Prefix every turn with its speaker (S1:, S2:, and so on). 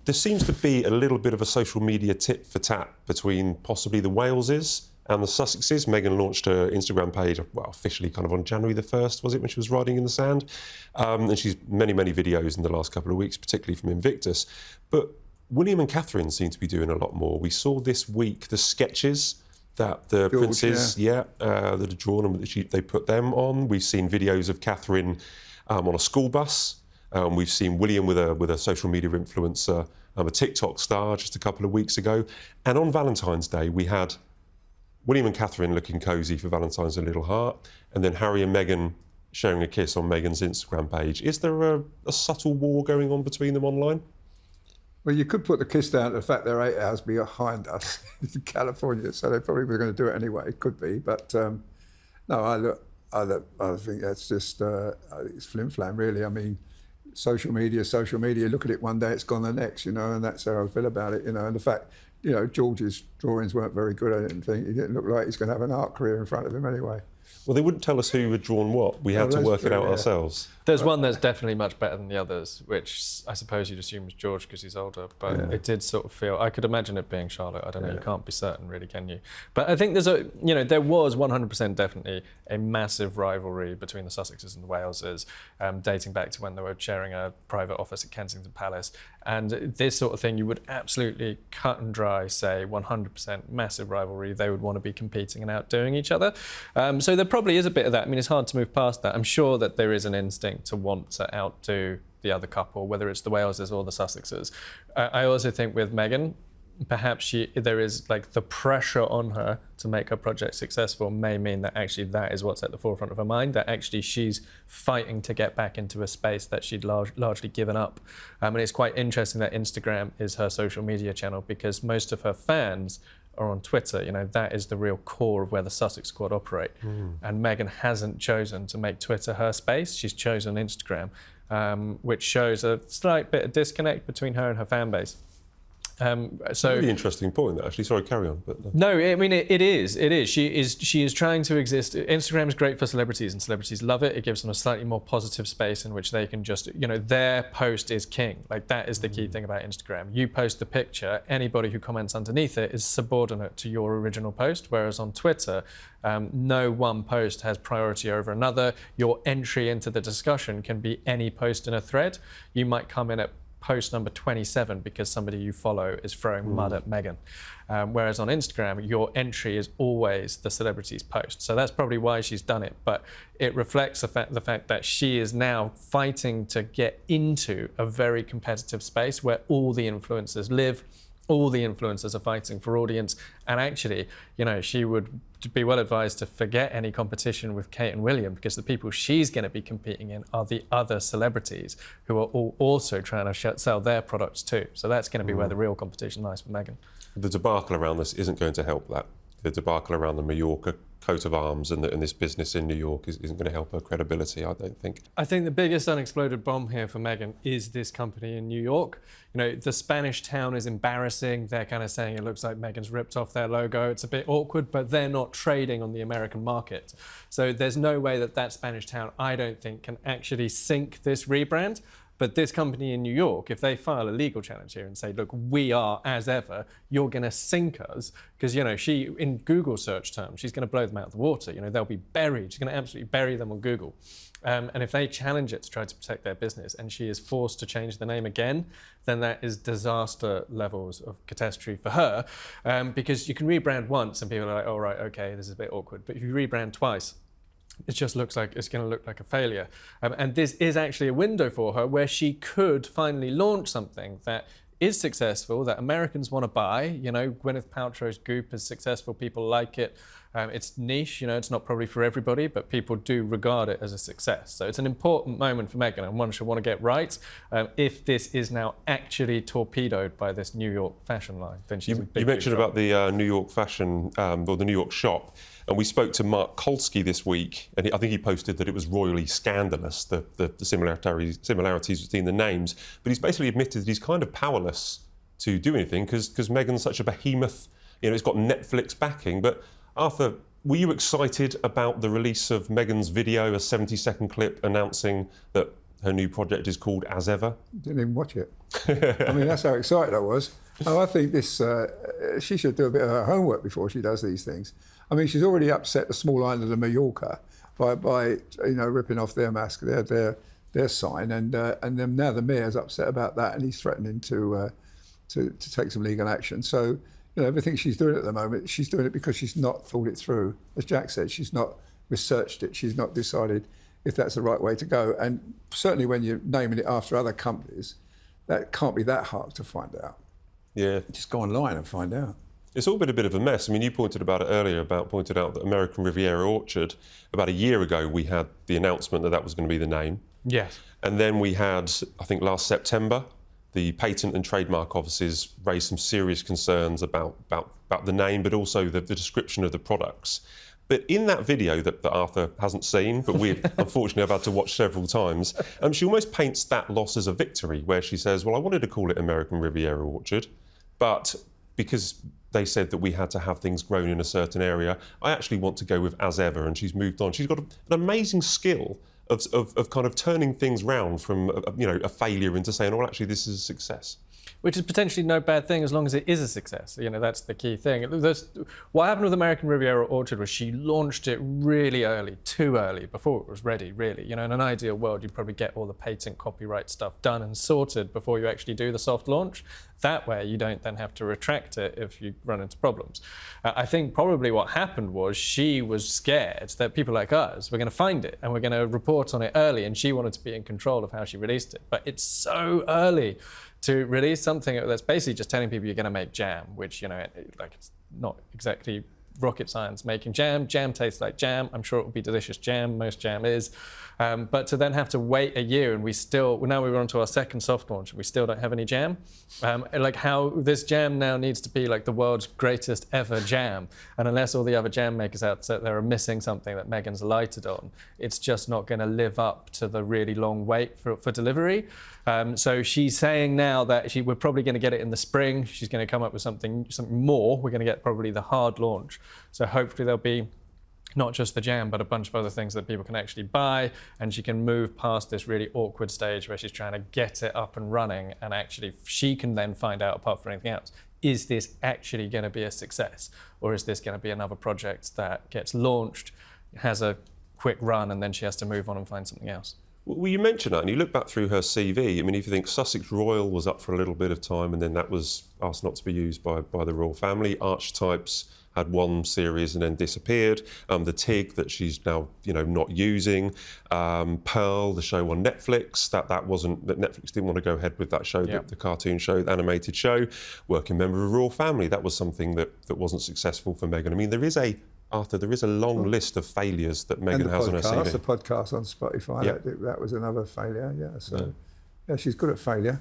S1: there seems to be a little bit of a social media tit for tat between possibly the Waleses and the Sussexes. Meghan launched her Instagram page, well, officially kind of on January the 1st, was it, when she was riding in the sand? And she's many videos in the last couple of weeks, particularly from Invictus. But William and Catherine seem to be doing a lot more. We saw this week the sketches that the princes, that had drawn and they put them on. We've seen videos of Catherine on a school bus. We've seen William with a social media influencer, a TikTok star just a couple of weeks ago. And on Valentine's Day, we had William and Catherine looking cosy for Valentine's and Little Heart, and then Harry and Meghan sharing a kiss on Meghan's Instagram page. Is there a subtle war going on between them online?
S2: Well, you could put the kiss down to the fact they're 8 hours behind us in California, so they probably were going to do it anyway. It could be, but no, I think that's just it's flim-flam, really. I mean, social media. Look at it one day, it's gone the next, and that's how I feel about it, And the fact, George's drawings weren't very good. I didn't think. He didn't look like he's going to have an art career in front of him anyway.
S1: Well, they wouldn't tell us who had drawn what. We had to work it out ourselves.
S3: There's one that's definitely much better than the others, which I suppose you'd assume is George because he's older, but it did sort of feel... I could imagine it being Charlotte. I don't know, you can't be certain, really, can you? But I think there's there was 100% definitely a massive rivalry between the Sussexes and the Waleses, dating back to when they were sharing a private office at Kensington Palace. And this sort of thing, you would absolutely cut and dry say 100% massive rivalry. They would want to be competing and outdoing each other. So there probably is a bit of that. I mean, it's hard to move past that. I'm sure that there is an instinct to want to outdo the other couple, whether it's the Waleses or the Sussexes. I also think with Meghan, perhaps there is like the pressure on her to make her project successful may mean that actually that is what's at the forefront of her mind, that actually she's fighting to get back into a space that she'd largely given up. And it's quite interesting that Instagram is her social media channel because most of her fans are on Twitter. That is the real core of where the Sussex squad operate. And Meghan hasn't chosen to make Twitter her space. She's chosen Instagram, which shows a slight bit of disconnect between her and her fan base. So
S1: really interesting point, actually. Sorry, carry on. But
S3: no, I mean it is. She is trying to exist. Instagram is great for celebrities, and celebrities love it. It gives them a slightly more positive space in which they can just, their post is king. Like that is the key thing about Instagram. You post the picture, anybody who comments underneath it is subordinate to your original post. Whereas on Twitter, no one post has priority over another. Your entry into the discussion can be any post in a thread. You might come in at post number 27 because somebody you follow is throwing mud at Meghan. Whereas on Instagram, your entry is always the celebrity's post. So that's probably why she's done it. But it reflects the fact that she is now fighting to get into a very competitive space where all the influencers live, all the influencers are fighting for audience. And actually, she would be well advised to forget any competition with Kate and William because the people she's going to be competing in are the other celebrities who are all also trying to sell their products too. So that's going to be where the real competition lies for Meghan.
S1: The debacle around this isn't going to help that. The debacle around the Mallorca coat of arms and this business in New York isn't going to help her credibility, I don't think.
S3: I think the biggest unexploded bomb here for Meghan is this company in New York. The Spanish town is embarrassing. They're kind of saying it looks like Meghan's ripped off their logo. It's a bit awkward, but they're not trading on the American market. So there's no way that Spanish town, I don't think, can actually sink this rebrand. But this company in New York, if they file a legal challenge here and say, look, we are as ever, you're going to sink us, because, she, in Google search terms, she's going to blow them out of the water. They'll be buried. She's going to absolutely bury them on Google. And if they challenge it to try to protect their business and she is forced to change the name again, then that is disaster levels of catastrophe for her. Because you can rebrand once and people are like, oh, right, OK, this is a bit awkward. But if you rebrand twice, it just looks like it's going to look like a failure. And this is actually a window for her where she could finally launch something that is successful, that Americans want to buy. Gwyneth Paltrow's Goop is successful. People like it. It's niche. It's not probably for everybody, but people do regard it as a success. So it's an important moment for Meghan, and one she'll want to get right. If this is now actually torpedoed by this New York fashion line, then she's in big
S1: You mentioned
S3: trouble.
S1: about the New York fashion, or the New York shop. And we spoke to Mark Kolsky this week, and I think he posted that it was royally scandalous, the similarities between the names. But he's basically admitted that he's kind of powerless to do anything because Meghan's such a behemoth. It's got Netflix backing. But Arthur, were you excited about the release of Meghan's video, a 70-second clip announcing that her new project is called As Ever.
S2: Didn't even watch it. I mean, that's how excited I was. Oh, I think this, she should do a bit of her homework before she does these things. I mean, she's already upset the small island of Mallorca by ripping off their mask, their sign, and then now the mayor's upset about that, and he's threatening to take some legal action. So, everything she's doing at the moment, she's doing it because she's not thought it through. As Jack said, she's not researched it. She's not decided if that's the right way to go. And certainly when you're naming it after other companies, that can't be that hard to find out.
S1: Yeah.
S2: Just go online and find out.
S1: It's all been a bit of a mess. I mean, you pointed out that American Riviera Orchard, about a year ago, we had the announcement that was going to be the name.
S3: Yes.
S1: And then we had, I think last September, the Patent and Trademark offices raised some serious concerns about the name, but also the description of the products. But in that video that Arthur hasn't seen, but we unfortunately have had to watch several times, she almost paints that loss as a victory, where she says, well, I wanted to call it American Riviera Orchard, but because they said that we had to have things grown in a certain area, I actually want to go with As Ever, and she's moved on. She's got an amazing skill of kind of turning things round from a failure into saying, oh, actually, this is a success.
S3: Which is potentially no bad thing as long as it is a success. That's the key thing. What happened with American Riviera Orchard was she launched it really early, too early, before it was ready, really. In an ideal world, you'd probably get all the patent copyright stuff done and sorted before you actually do the soft launch. That way, you don't then have to retract it if you run into problems. I think probably what happened was she was scared that people like us were going to find it and we're going to report on it early, and she wanted to be in control of how she released it. But it's so early to release something that's basically just telling people you're going to make jam, which, it's not exactly rocket science making jam. Jam tastes like jam. I'm sure it will be delicious jam. Most jam is. But to then have to wait a year and now we're on to our second soft launch and we still don't have any jam. How this jam now needs to be like the world's greatest ever jam. And unless all the other jam makers out there are missing something that Meghan's lighted on, it's just not going to live up to the really long wait for delivery. So she's saying now that we're probably going to get it in the spring. She's going to come up with something more. We're going to get probably the hard launch. So hopefully there'll be not just the jam, but a bunch of other things that people can actually buy, and she can move past this really awkward stage where she's trying to get it up and running, and actually she can then find out, apart from anything else, is this actually going to be a success, or is this going to be another project that gets launched, has a quick run, and then she has to move on and find something else?
S1: Well, you mentioned that, and you look back through her CV. I mean, if you think Sussex Royal was up for a little bit of time, and then that was asked not to be used by the royal family. Archetypes had one series and then disappeared. The TIG that she's now, not using. Pearl, the show on Netflix, that Netflix didn't want to go ahead with that show, the cartoon show, the animated show. Working member of the royal family, that was something that wasn't successful for Meghan. I mean, there is a long list of failures that Meghan has on her CV.
S2: The podcast on Spotify, that was another failure, So, she's good at failure.